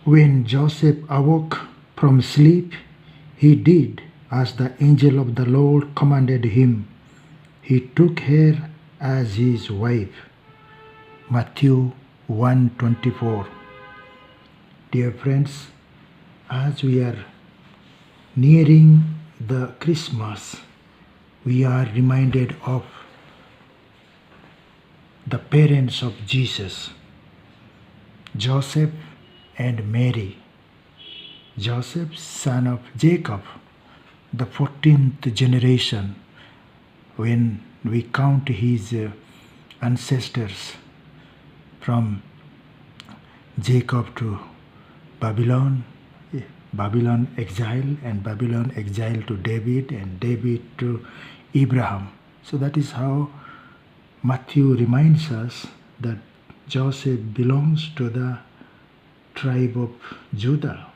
When Joseph awoke from sleep, he did as the angel of the Lord commanded him. He took her as his wife. Matthew 1:24. Dear friends, as we are nearing the Christmas, we are reminded of the parents of Jesus, Joseph and Mary. Joseph, son of Jacob, the 14th generation, when we count his ancestors from Jacob to Babylon exile, and Babylon exile to David, and David to Abraham. So that is how Matthew reminds us that Joseph belongs to the tribe of Judah,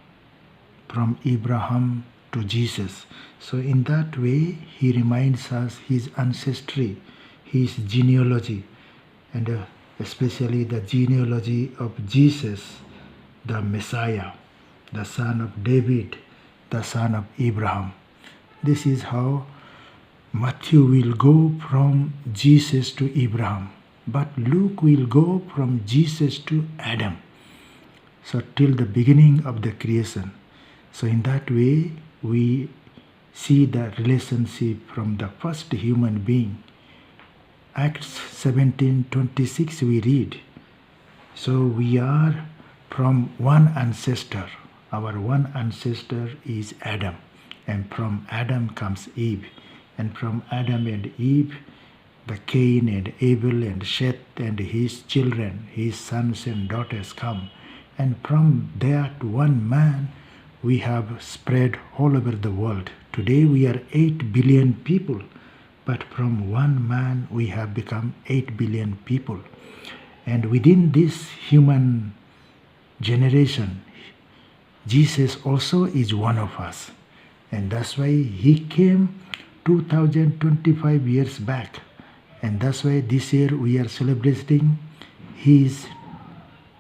from Abraham to Jesus. So in that way, he reminds us his ancestry, his genealogy, and especially the genealogy of Jesus, the Messiah, the son of David, the son of Abraham. This is how Matthew will go from Jesus to Abraham, but Luke will go from Jesus to Adam. So till the beginning of the creation. So in that way, we see the relationship from the first human being. Acts 17:26 we read. So we are from one ancestor. Our one ancestor is Adam. And from Adam comes Eve. And from Adam and Eve, the Cain and Abel and Seth and his children, his sons and daughters come. And from that one man, we have spread all over the world. Today we are 8 billion people, but from one man we have become 8 billion people. And within this human generation, Jesus also is one of us. And that's why he came 2025 years back. And that's why this year we are celebrating his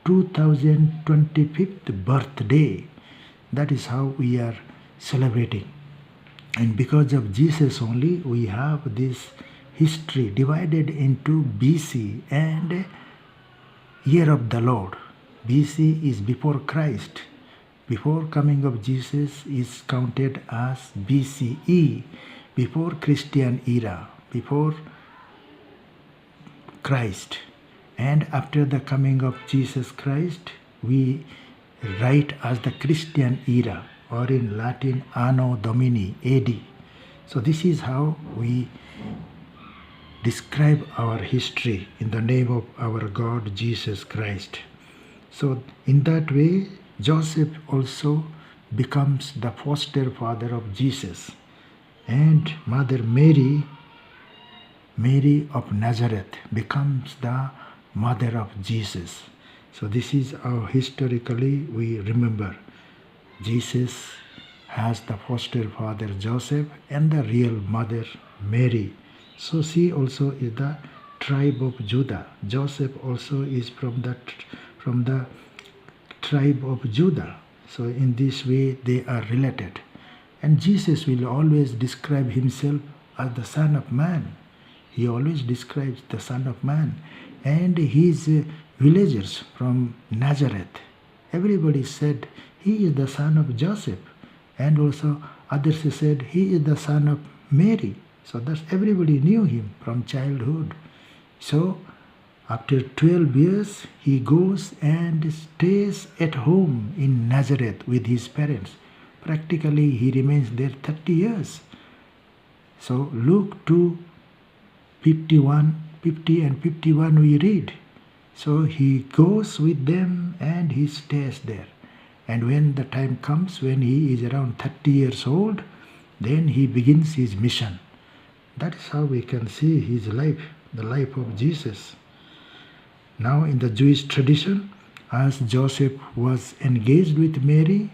2025th birthday. That is how we are celebrating. And because of Jesus only, we have this history divided into BC and Year of the Lord. BC is before Christ. Before coming of Jesus is counted as BCE, before Christian era, before Christ. And after the coming of Jesus Christ, we write as the Christian era, or in Latin Anno Domini, AD. So this is how we describe our history in the name of our God Jesus Christ. So in that way, Joseph also becomes the foster father of Jesus. And Mother Mary of Nazareth, becomes the mother of Jesus. So this is how historically we remember. Jesus has the foster father Joseph and the real mother Mary. So she also is the tribe of Judah. Joseph also is from the tribe of Judah. So in this way they are related. And Jesus will always describe himself as the Son of Man. He always describes the Son of Man. And his villagers from Nazareth, everybody said he is the son of Joseph. And also others said he is the son of Mary. So thus everybody knew him from childhood. So after 12 years, he goes and stays at home in Nazareth with his parents. Practically he remains there 30 years. So Luke 2:50 and 51 we read. So he goes with them and he stays there. And when the time comes, when he is around 30 years old, then he begins his mission. That is how we can see his life, the life of Jesus. Now in the Jewish tradition, as Joseph was engaged with Mary,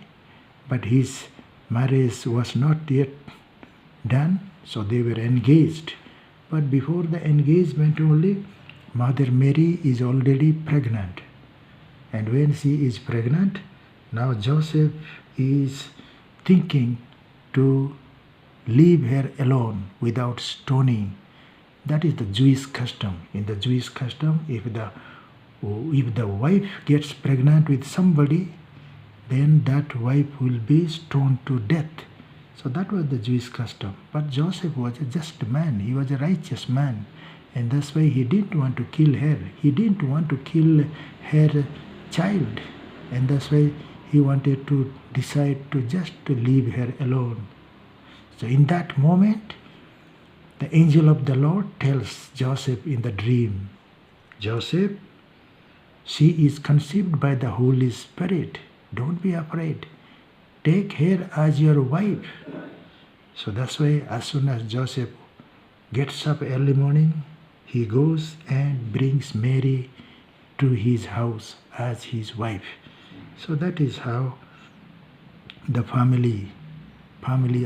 but his marriage was not yet done, so they were engaged. But before the engagement only, Mother Mary is already pregnant. And when she is pregnant, Now Joseph is thinking to leave her alone without stoning. That is the Jewish custom. In the Jewish custom, if the wife gets pregnant with somebody, then that wife will be stoned to death. So that was the Jewish custom. But Joseph was a just man. He was a righteous man. And that's why he didn't want to kill her. He didn't want to kill her child. And that's why he wanted to decide to just leave her alone. So in that moment, the angel of the Lord tells Joseph in the dream, Joseph, she is conceived by the Holy Spirit. Don't be afraid. Take her as your wife. So that's why as soon as Joseph gets up early morning, he goes and brings Mary to his house as his wife. So that is how the family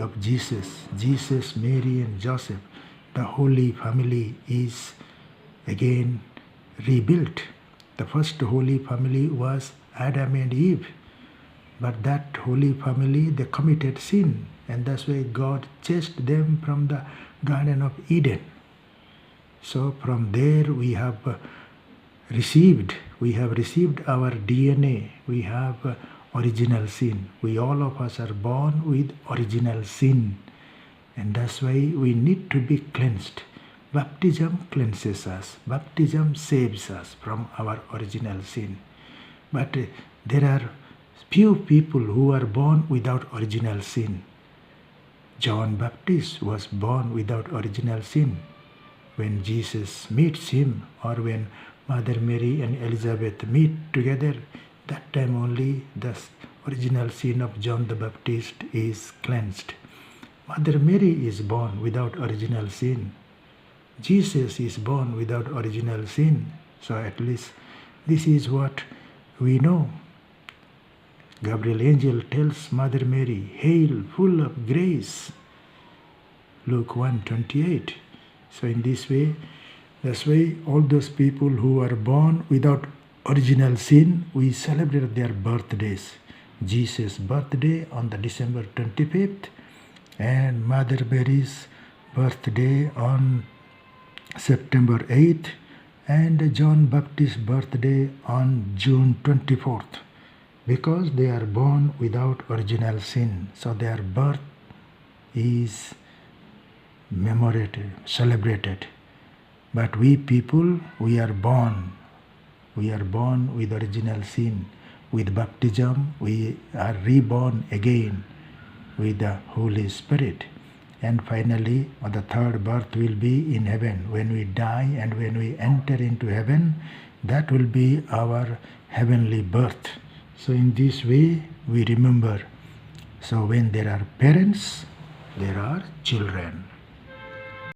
of Jesus, Mary and Joseph, the Holy Family is again rebuilt. The first Holy Family was Adam and Eve. But that Holy Family, they committed sin. And that's why God chased them from the Garden of Eden. So from there we have received our DNA. We have original sin. We all of us are born with original sin. And that's why we need to be cleansed. Baptism cleanses us. Baptism saves us from our original sin. But there are few people who are born without original sin. John Baptist was born without original sin. When Jesus meets him, or when Mother Mary and Elizabeth meet together, that time only the original sin of John the Baptist is cleansed. Mother Mary is born without original sin. Jesus is born without original sin. So at least this is what we know. Gabriel angel tells Mother Mary, "Hail, full of grace." Luke 1:28. So in this way, that's why all those people who are born without original sin, we celebrate their birthdays. Jesus' birthday on the December 25th and Mother Mary's birthday on September 8th and John Baptist's birthday on June 24th. Because they are born without original sin. So their birth is celebrated. But we people, we are born with original sin. With baptism, we are reborn again with the Holy Spirit. And finally, on the third birth will be in heaven. When we die and when we enter into heaven, that will be our heavenly birth. So in this way, we remember. So when there are parents, there are children.